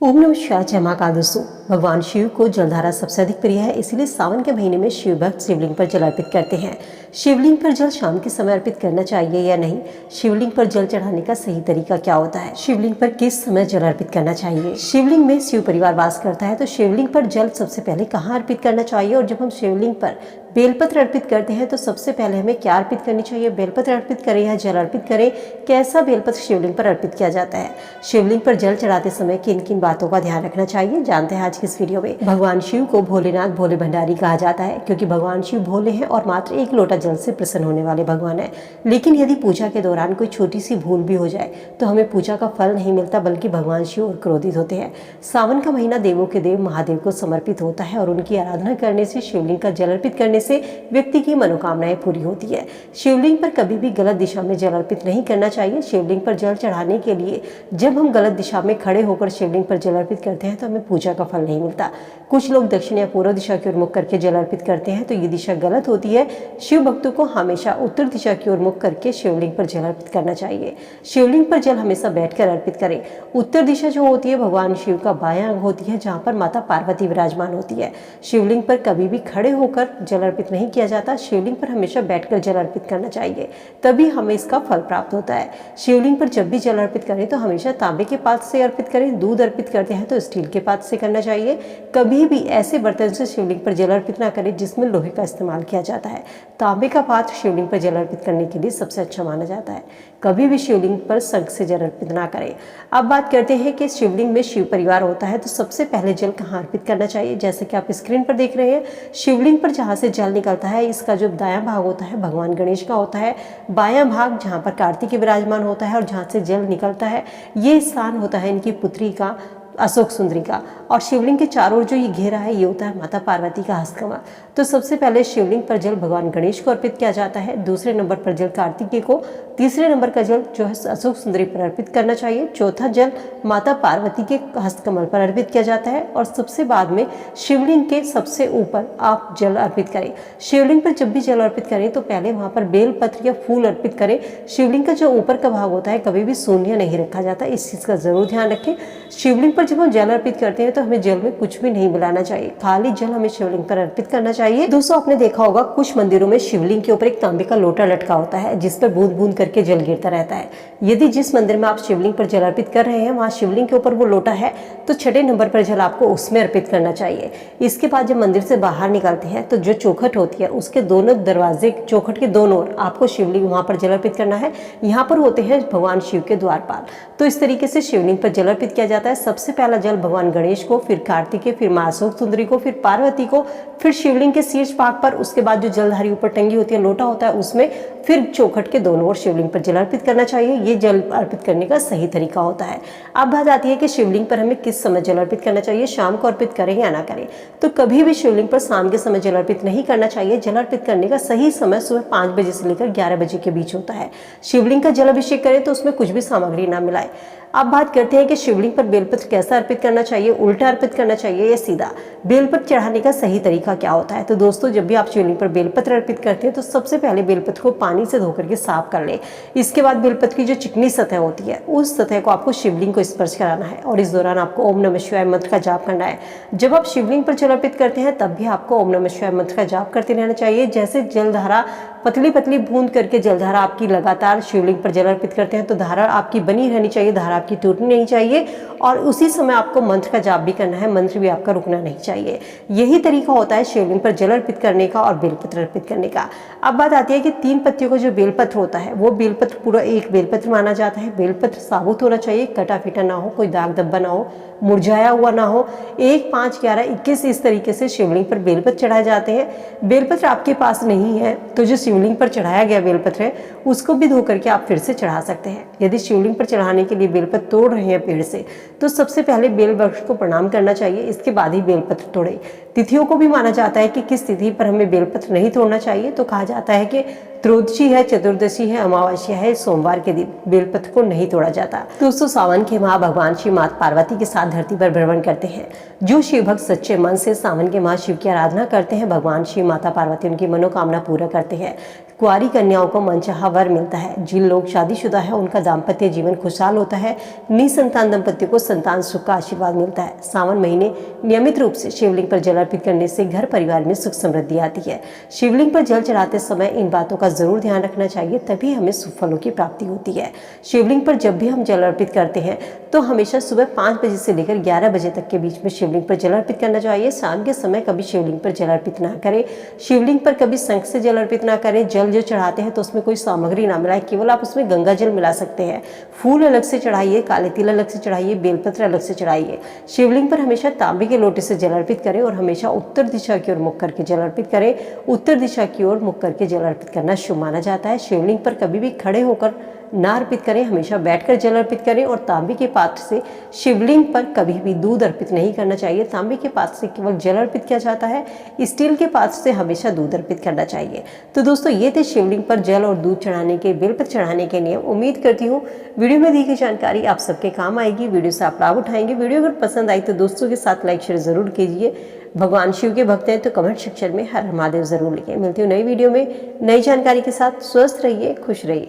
ओम नमः शिवाय। जय महाकाल। दोस्तों, भगवान शिव को जलधारा सबसे अधिक प्रिय है, इसीलिए सावन के महीने में शिव भक्त शिवलिंग पर जल अर्पित करते हैं। शिवलिंग पर जल शाम के समय अर्पित करना चाहिए या नहीं? शिवलिंग पर जल चढ़ाने का सही तरीका क्या होता है? शिवलिंग पर किस समय जल अर्पित करना चाहिए? शिवलिंग में शिव परिवार वास करता है, तो शिवलिंग पर जल सबसे पहले कहाँ अर्पित करना चाहिए? और जब हम शिवलिंग पर बेलपत्र अर्पित करते हैं तो सबसे पहले हमें क्या अर्पित करनी चाहिए? बेलपत्र अर्पित करें या जल अर्पित करें? कैसा बेलपत्र शिवलिंग पर अर्पित किया जाता है? शिवलिंग पर जल चढ़ाते समय किन किन बातों का ध्यान रखना चाहिए, जानते हैं आज की इस वीडियो में। भगवान शिव को भोलेनाथ भोले भंडारी कहा जाता है, क्योंकि भगवान शिव भोले हैं और मात्र एक लोटा जल से प्रसन्न होने वाले भगवान है। लेकिन यदि पूजा के दौरान कोई छोटी सी भूल भी हो जाए तो हमें पूजा का फल नहीं मिलता, बल्कि भगवान शिव और क्रोधित होते हैं। सावन का महीना देवों के देव महादेव को समर्पित होता है और उनकी आराधना करने से, शिवलिंग का जल अर्पित करने से व्यक्ति की मनोकामनाएं पूरी होती है। शिवलिंग पर कभी भी गलत दिशा में जल अर्पित नहीं करना चाहिए। शिवलिंग पर जल चढ़ाने के लिए जब हम गलत दिशा में खड़े होकर शिवलिंग पर जल अर्पित करते हैं तो हमें पूजा का फल नहीं मिलता। कुछ लोग दक्षिण या पूर्व दिशा की ओर मुख करके जल अर्पित करते हैं, तो ये दिशा गलत होती है। शिव भक्तों को हमेशा उत्तर दिशा की ओर मुख करके शिवलिंग पर जल अर्पित करना चाहिए। शिवलिंग पर जल हमेशा बैठकर अर्पित करें। उत्तर दिशा जो होती है भगवान शिव का बायां अंग होती है, जहाँ पर माता पार्वती विराजमान होती है। शिवलिंग पर कभी भी खड़े होकर जल अर्पित नहीं किया जाता। शिवलिंग पर हमेशा बैठकर जल अर्पित करना चाहिए, तभी हमें इसका फल प्राप्त होता है। शिवलिंग पर जब भी जल अर्पित करें तो हमेशा तांबे के पात्र से अर्पित करें। दूध अर्पित करते हैं तो स्टील के पात्र से करना चाहिए। कभी भी ऐसे बर्तन से शिवलिंग पर जल अर्पित ना करें जिसमें लोहे का इस्तेमाल किया जाता है। तांबे का पात्र शिवलिंग पर जल अर्पित करने के लिए सबसे अच्छा माना जाता है। कभी भी शिवलिंग पर शंख से जल अर्पित ना करें। अब बात करते हैं कि शिवलिंग में शिव परिवार होता है, तो सबसे पहले जल कहाँ अर्पित करना चाहिए? जैसे कि आप स्क्रीन पर देख रहे हैं, शिवलिंग पर जहाँ से जल निकलता है, इसका जो दायां भाग होता है भगवान गणेश का होता है। बायां भाग जहाँ पर कार्तिक विराजमान होता है और जहाँ से जल निकलता है, ये स्थान होता है इनकी पुत्री का, अशोक सुंदरी का। और शिवलिंग के चारों ओर जो ये घेरा है, ये होता है माता पार्वती का हस्तकमल। तो सबसे पहले शिवलिंग पर जल भगवान गणेश को अर्पित किया जाता है, दूसरे नंबर पर जल कार्तिकेय को, तीसरे नंबर का जल जो है अशोक सुंदरी पर अर्पित करना चाहिए, चौथा जल माता पार्वती के हस्तकमल पर अर्पित किया जाता है और सबसे बाद में शिवलिंग के सबसे ऊपर आप जल अर्पित करें। शिवलिंग पर जब भी जल अर्पित करें तो पहले वहाँ पर बेलपत्र या फूल अर्पित करें। शिवलिंग का जो ऊपर का भाग होता है कभी भी शून्य नहीं रखा जाता, इस चीज़ का जरूर ध्यान रखें। शिवलिंग पर जब हम जल अर्पित करते हैं तो हमें जल में कुछ भी नहीं मिलाना चाहिए, खाली जल हमें शिवलिंग पर अर्पित करना चाहिए। दोस्तों, आपने देखा होगा कुछ मंदिरों में शिवलिंग के ऊपर एक तांबे का लोटा लटका होता है, जिस पर बूंद बूंद करके जल गिरता रहता है। यदि जिस मंदिर में आप शिवलिंग पर जल अर्पित कर रहे हैं वहाँ शिवलिंग के ऊपर वो लोटा है, तो छठे नंबर पर जल आपको उसमें अर्पित करना चाहिए। इसके बाद जब मंदिर से बाहर निकलते हैं तो जो चौखट होती है उसके दोनों दरवाजे, चौखट के दोनों ओर आपको शिवलिंग वहाँ पर जल अर्पित करना है। यहाँ पर होते हैं भगवान शिव के द्वारपाल। तो इस तरीके से शिवलिंग पर जल अर्पित किया जाता है। सबसे पहला जल भगवान गणेश को, फिर कार्तिकेय, फिर मां अशोक सुंदरी को, फिर पार्वती को, फिर शिवलिंग के शीर्ष भाग पर, उसके बाद जो जलधारी ऊपर टंगी होती है लोटा होता है उसमें, फिर चौखट के दोनों ओर शिवलिंग पर जल अर्पित करना चाहिए। ये जल अर्पित करने का सही तरीका होता है। अब बात आती है कि शिवलिंग पर हमें किस समय जल अर्पित करना चाहिए, शाम को अर्पित करें या ना करें। तो कभी भी शिवलिंग पर शाम के समय जल अर्पित नहीं करना चाहिए। जल अर्पित करने का सही समय सुबह 5 बजे से लेकर 11 बजे के बीच होता है। शिवलिंग का जल अभिषेक करें तो उसमें कुछ भी सामग्री ना मिलाए। अब बात करते हैं कि शिवलिंग पर बेलपत्र कैसा अर्पित करना चाहिए, उल्टा अर्पित करना चाहिए या सीधा? बेलपत्र चढ़ाने का सही तरीका क्या होता है? तो दोस्तों, जब भी आप शिवलिंग पर बेलपत्र अर्पित करते हैं तो सबसे पहले बेलपत्र को पानी से धोकर के साफ कर लें। इसके बाद बेलपत्र की जो चिकनी सतह होती है उस सतह को आपको शिवलिंग को स्पर्श कराना है और इस दौरान आपको ओम नमः शिवाय मंत्र का जाप करना है। जब आप शिवलिंग पर जल अर्पित करते हैं तब भी आपको ओम नमः शिवाय मंत्र का जाप करते रहना चाहिए। जैसे जलधारा पतली पतली बूंद करके जलधारा आपकी लगातार शिवलिंग पर जल अर्पित करते हैं तो धारा आपकी बनी रहनी चाहिए, धारा आपकी टूटनी नहीं चाहिए और उसी समय आपको मंत्र का जाप भी करना है, मंत्र भी आपका रुकना नहीं चाहिए। यही तरीका होता है शिवलिंग पर जल अर्पित करने का और बेलपत्र अर्पित करने का। अब बात आती है कि 3 पत्तियों का जो बेलपत्र होता है वो बेलपत्र पूरा एक बेलपत्र माना जाता है। बेलपत्र साबुत होना चाहिए, कटा फीटा ना हो, कोई दाग धब्बा ना हो, मुरझाया हुआ ना हो। 1, 5, 11, 21 इस तरीके से शिवलिंग पर बेलपत्र चढ़ाए जाते हैं। बेलपत्र आपके पास नहीं है तो जो शिवलिंग पर चढ़ाया गया बेलपत्र है उसको भी धो करके आप फिर से चढ़ा सकते हैं। यदि शिवलिंग पर चढ़ाने के लिए बेलपत्र तोड़ रहे हैं पेड़ से तो सबसे पहले बेल वृक्ष को प्रणाम करना चाहिए, इसके बाद ही बेलपत्र तोड़े। तिथियों को भी माना जाता है कि किस तिथि पर हमें बेलपत्र नहीं तोड़ना चाहिए। तो कहा जाता है कि त्रयोदशी है, चतुर्दशी है, अमावस्या है, सोमवार के दिन बेलपत्र को नहीं तोड़ा जाता। दोस्तों, सावन के माह भगवान शिव माता पार्वती के साथ धरती पर भ्रमण करते हैं। जो शिव भक्त सच्चे मन से सावन के माह शिव की आराधना करते हैं, भगवान शिव माता पार्वती उनकी मनोकामना पूरा करते हैं। कुंवारी कन्याओं को मनचाहा वर मिलता है। जिन लोग शादीशुदा है उनका दाम्पत्य जीवन खुशहाल होता है। निसंतान दंपतियों को संतान सुख का आशीर्वाद मिलता है। सावन महीने नियमित रूप से शिवलिंग पर जल अर्पित करने से घर परिवार में सुख समृद्धि आती है। शिवलिंग पर जल चढ़ाते समय इन बातों का जरूर ध्यान रखना चाहिए, तभी हमें शुभ फलों की प्राप्ति होती है। शिवलिंग पर जब भी हम जल अर्पित करते हैं तो हमेशा सुबह 5 बजे से लेकर 11 बजे तक के बीच में शिवलिंग पर जल अर्पित करना चाहिए। शाम के समय कभी शिवलिंग पर जल अर्पित ना करें। शिवलिंग पर कभी शंख से जल अर्पित ना करें। जल जो चढ़ाते हैं तो उसमें कोई सामग्री ना मिलाएं, केवल आप उसमें गंगा जल मिला सकते हैं। फूल अलग से चढ़ाइए, काले तिल अलग से चढ़ाइए, बेलपत्र अलग से चढ़ाइए। शिवलिंग पर हमेशा तांबे के लोटे से जल अर्पित करें और हमेशा उत्तर दिशा की ओर मुख करके जल अर्पित करें। उत्तर दिशा की ओर मुख करके जल अर्पित करना शुभ माना जाता है। शिवलिंग पर कभी भी खड़े होकर ना अर्पित करें, हमेशा बैठकर जल अर्पित करें। और तांबे के पात्र से शिवलिंग पर कभी भी दूध अर्पित नहीं करना चाहिए। तांबे के पात्र से केवल जल अर्पित किया जाता है। स्टील के पात्र से हमेशा दूध अर्पित करना चाहिए। तो दोस्तों, ये थे शिवलिंग पर जल और दूध चढ़ाने के, बेलपत्र चढ़ाने के नियम। उम्मीद करती हूँ वीडियो में दी गई जानकारी आप सबके काम आएगी। वीडियो से आप लाभ उठाएंगे। वीडियो अगर पसंद आई तो दोस्तों के साथ लाइक शेयर जरूर कीजिए। भगवान शिव के भक्त हैं तो कमेंट सेक्शन में हर हर महादेव जरूर लिखें। मिलती हूँ नई वीडियो में नई जानकारी के साथ। स्वस्थ रहिए, खुश रहिए।